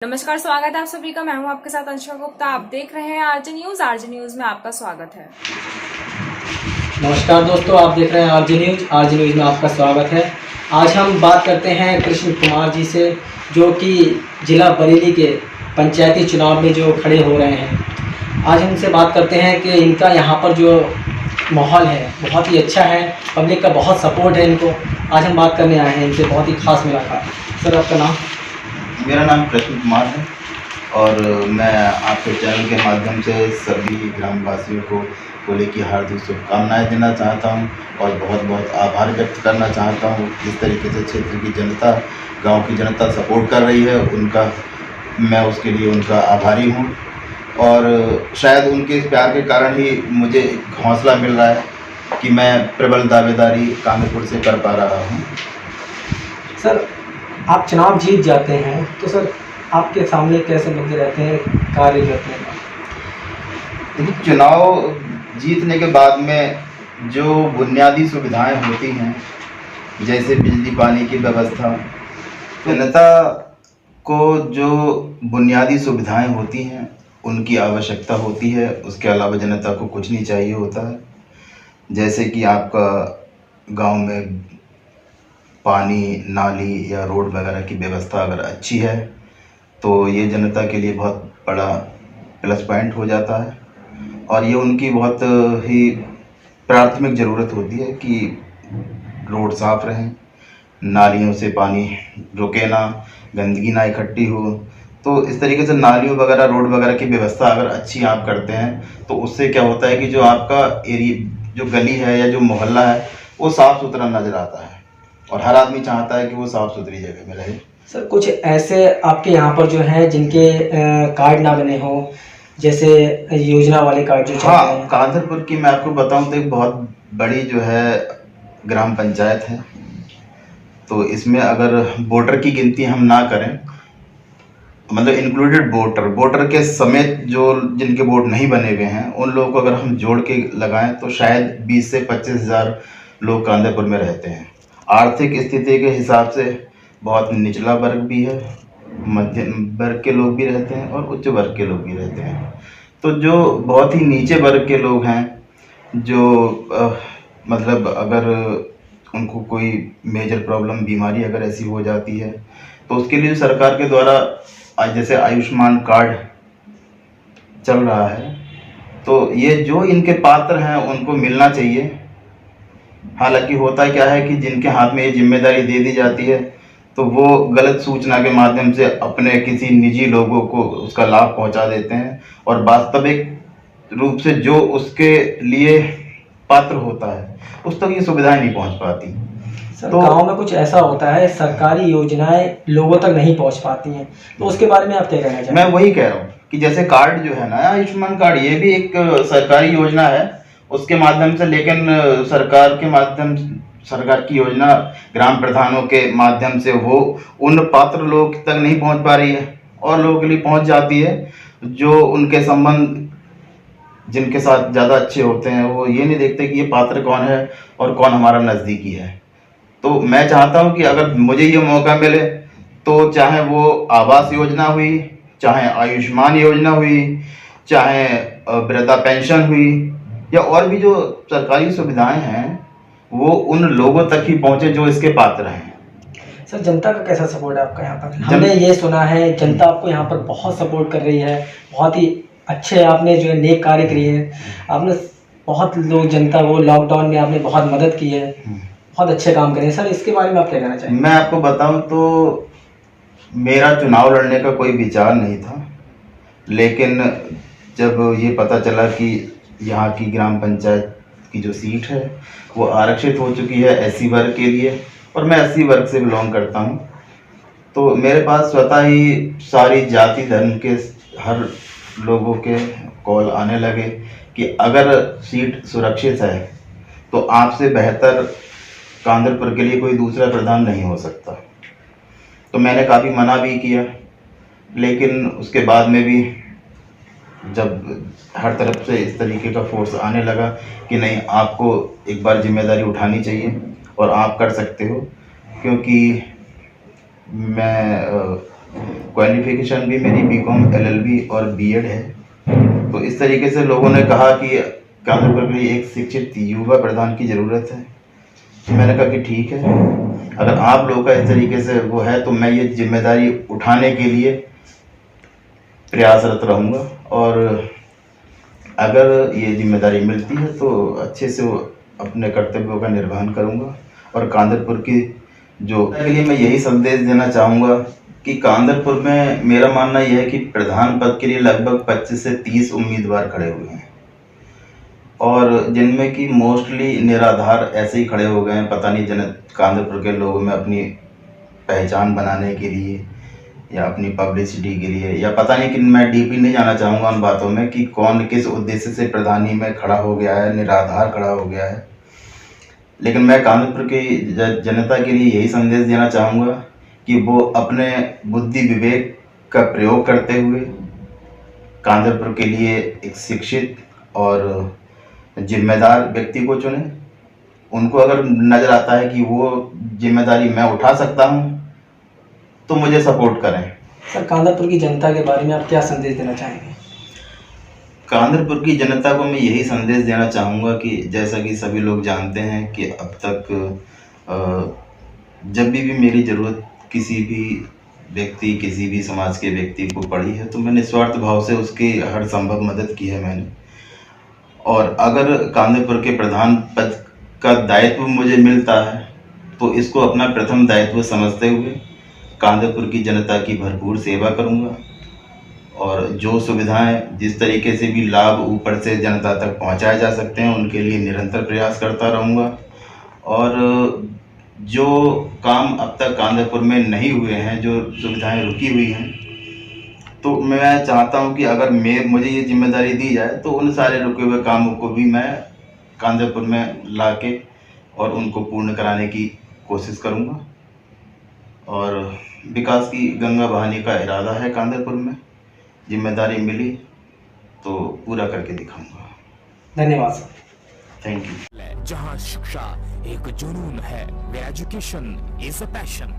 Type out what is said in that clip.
नमस्कार, स्वागत है आप सभी का। मैं हूं आपके साथ अंशुका गुप्ता। आप देख रहे हैं आरजे न्यूज। आरजे न्यूज में आपका स्वागत है। नमस्कार दोस्तों, आप देख रहे हैं आरजे न्यूज। आरजे न्यूज में आपका स्वागत है। आज हम बात करते हैं कृष्ण कुमार जी से, जो कि जिला बरेली के पंचायती चुनाव में जो खड़े हो रहे हैं। आज हम उनसे बात करते हैं कि इनका यहाँ पर जो माहौल है बहुत ही अच्छा है, पब्लिक का बहुत सपोर्ट है इनको। आज हम बात करने आए हैं इनसे, बहुत ही खास मुलाकात। सर, आपका नाम? मेरा नाम कृष्ण कुमार है और मैं आपके चैनल के माध्यम से सभी ग्रामवासियों को होली की हार्दिक शुभकामनाएं देना चाहता हूं और बहुत बहुत आभार व्यक्त करना चाहता हूं। जिस तरीके से क्षेत्र की जनता, गांव की जनता सपोर्ट कर रही है, मैं उसके लिए उनका आभारी हूं और शायद उनके इस प्यार के कारण ही मुझे हौसला मिल रहा है कि मैं प्रबल दावेदारी कांगेपुर से कर पा रहा हूँ। सर, आप चुनाव जीत जाते हैं तो सर आपके सामने कैसे मुद्दे रहते हैं, कार्य करते हैं? देखिए, चुनाव जीतने के बाद में जो बुनियादी सुविधाएं होती हैं, जैसे बिजली पानी की व्यवस्था, जनता को जो बुनियादी सुविधाएं होती हैं उनकी आवश्यकता होती है। उसके अलावा जनता को कुछ नहीं चाहिए होता है। जैसे कि आपका गांव में पानी, नाली या रोड वगैरह की व्यवस्था अगर अच्छी है तो ये जनता के लिए बहुत बड़ा प्लस पॉइंट हो जाता है और ये उनकी बहुत ही प्राथमिक ज़रूरत होती है कि रोड साफ़ रहें, नालियों से पानी रुके ना, गंदगी ना इकट्ठी हो। तो इस तरीके से नालियों वगैरह, रोड वगैरह की व्यवस्था अगर अच्छी आप करते हैं तो उससे क्या होता है कि जो आपका एरिया, जो गली है या जो मोहल्ला है, वो साफ़ सुथरा नज़र आता है और हर आदमी चाहता है कि वो साफ़ सुथरी जगह में रहे। सर, कुछ ऐसे आपके यहाँ पर जो हैं जिनके कार्ड ना बने हों, जैसे योजना वाले कार्ड जो चल रहे हैं? कांधरपुर की मैं आपको बताऊं तो एक बहुत बड़ी जो है ग्राम पंचायत है। तो इसमें अगर वोटर की गिनती हम ना करें, मतलब इंक्लूडेड वोटर के समेत जो जिनके वोट नहीं बने हुए हैं, उन लोगों को अगर हम जोड़ के लगाएं तो शायद 20 से 25 हज़ार लोग कांधरपुर में रहते हैं। आर्थिक स्थिति के हिसाब से बहुत निचला वर्ग भी है, मध्यम वर्ग के लोग भी रहते हैं और उच्च वर्ग के लोग भी रहते हैं। तो जो बहुत ही नीचे वर्ग के लोग हैं, जो मतलब अगर उनको कोई मेजर प्रॉब्लम, बीमारी अगर ऐसी हो जाती है तो उसके लिए सरकार के द्वारा आज जैसे आयुष्मान कार्ड चल रहा है, तो ये जो इनके पात्र हैं उनको मिलना चाहिए। हालांकि होता क्या है कि जिनके हाथ में ये जिम्मेदारी दे दी जाती है तो वो गलत सूचना के माध्यम से अपने किसी निजी लोगों को उसका लाभ पहुंचा देते हैं और वास्तविक रूप से जो उसके लिए पात्र होता है उस तक ये सुविधाएं नहीं पहुंच पाती। सर, तो गांव में कुछ ऐसा होता है, सरकारी योजनाएं लोगों तक नहीं पहुंच पाती हैं, तो उसके बारे में आप क्या कहना चाहेंगे? मैं वही कह रहा हूँ कि जैसे कार्ड जो है ना, आयुष्मान कार्ड, ये भी एक सरकारी योजना है उसके माध्यम से, लेकिन सरकार की योजना ग्राम प्रधानों के माध्यम से वो उन पात्र लोग तक नहीं पहुंच पा रही है और लोगों के लिए पहुंच जाती है जो उनके संबंध जिनके साथ ज़्यादा अच्छे होते हैं। वो ये नहीं देखते कि ये पात्र कौन है और कौन हमारा नज़दीकी है। तो मैं चाहता हूं कि अगर मुझे ये मौका मिले तो चाहे वो आवास योजना हुई, चाहे आयुष्मान योजना हुई, चाहे वृद्धा पेंशन हुई या और भी जो सरकारी सुविधाएं हैं, वो उन लोगों तक ही पहुंचे जो इसके पात्र हैं। सर, जनता का कैसा सपोर्ट है आपका यहाँ पर? हमने ये सुना है जनता आपको यहाँ पर बहुत सपोर्ट कर रही है, बहुत ही अच्छे आपने जो है नेक कार्य किए हैं। आपने बहुत लोग, जनता को लॉकडाउन में आपने बहुत मदद की है, बहुत अच्छे काम करे। सर, इसके बारे में आप क्या कहना चाहेंगे? मैं आपको बताऊं तो मेरा चुनाव लड़ने का कोई विचार नहीं था, लेकिन जब ये पता चला कि यहाँ की ग्राम पंचायत की जो सीट है वो आरक्षित हो चुकी है एससी वर्ग के लिए और मैं एससी वर्ग से बिलोंग करता हूँ, तो मेरे पास स्वतः ही सारी जाति धर्म के हर लोगों के कॉल आने लगे कि अगर सीट सुरक्षित है तो आपसे बेहतर कांधरपुर के लिए कोई दूसरा प्रधान नहीं हो सकता। तो मैंने काफ़ी मना भी किया, लेकिन उसके बाद में भी जब हर तरफ से इस तरीके का फोर्स आने लगा कि नहीं, आपको एक बार जिम्मेदारी उठानी चाहिए और आप कर सकते हो, क्योंकि मैं क्वालिफिकेशन भी मेरी बीकॉम एलएलबी और बीएड है। तो इस तरीके से लोगों ने कहा कि कांदरपुर के लिए एक शिक्षित युवा प्रधान की ज़रूरत है। मैंने कहा कि ठीक है, अगर आप लोगों का इस तरीके से वो है तो मैं ये जिम्मेदारी उठाने के लिए प्रयासरत रहूँगा, और अगर ये जिम्मेदारी मिलती है तो अच्छे से वो अपने कर्तव्यों का निर्वहन करूँगा। और कांदरपुर की जो के लिए मैं यही संदेश देना चाहूँगा कि कांदरपुर में मेरा मानना यह है कि प्रधान पद के लिए लगभग 25 से 30 उम्मीदवार खड़े हुए हैं, और जिनमें कि मोस्टली निराधार ऐसे ही खड़े हो गए हैं। पता नहीं कांदरपुर के लोगों में अपनी पहचान बनाने के लिए या अपनी पब्लिसिटी के लिए, या पता नहीं कि मैं डीपली नहीं जाना चाहूँगा उन बातों में कि कौन किस उद्देश्य से प्रधानी में खड़ा हो गया है, निराधार खड़ा हो गया है। लेकिन मैं कांदरपुर की जनता के लिए यही संदेश देना चाहूँगा कि वो अपने बुद्धि विवेक का प्रयोग करते हुए कांदरपुर के लिए एक शिक्षित और जिम्मेदार व्यक्ति को चुने। उनको अगर नज़र आता है कि वो जिम्मेदारी मैं उठा सकता हूँ तो मुझे सपोर्ट करें। सर, कांदरपुर की जनता के बारे में आप क्या संदेश देना चाहेंगे? कांदरपुर की जनता को मैं यही संदेश देना चाहूँगा कि जैसा कि सभी लोग जानते हैं कि अब तक जब भी मेरी ज़रूरत किसी भी व्यक्ति, किसी भी समाज के व्यक्ति को पड़ी है तो मैंने निस्वार्थ भाव से उसकी हर संभव मदद की है मैंने। और अगर कांदरपुर के प्रधान पद का दायित्व मुझे मिलता है तो इसको अपना प्रथम दायित्व समझते हुए कांदरपुर की जनता की भरपूर सेवा करूंगा, और जो सुविधाएं जिस तरीके से भी लाभ ऊपर से जनता तक पहुंचाए जा सकते हैं उनके लिए निरंतर प्रयास करता रहूंगा। और जो काम अब तक कांदरपुर में नहीं हुए हैं, जो सुविधाएं रुकी हुई हैं, तो मैं चाहता हूं कि अगर मुझे ये जिम्मेदारी दी जाए तो उन सारे रुके हुए कामों को भी मैं कांदरपुर में लाके और उनको पूर्ण कराने की कोशिश करूंगा। और विकास की गंगा बहाने का इरादा है कांदरपुर में। जिम्मेदारी मिली तो पूरा करके दिखाऊंगा। धन्यवाद सर। Thank you. जहां शिक्षा एक जुनून है, एजुकेशन इज अ पैशन।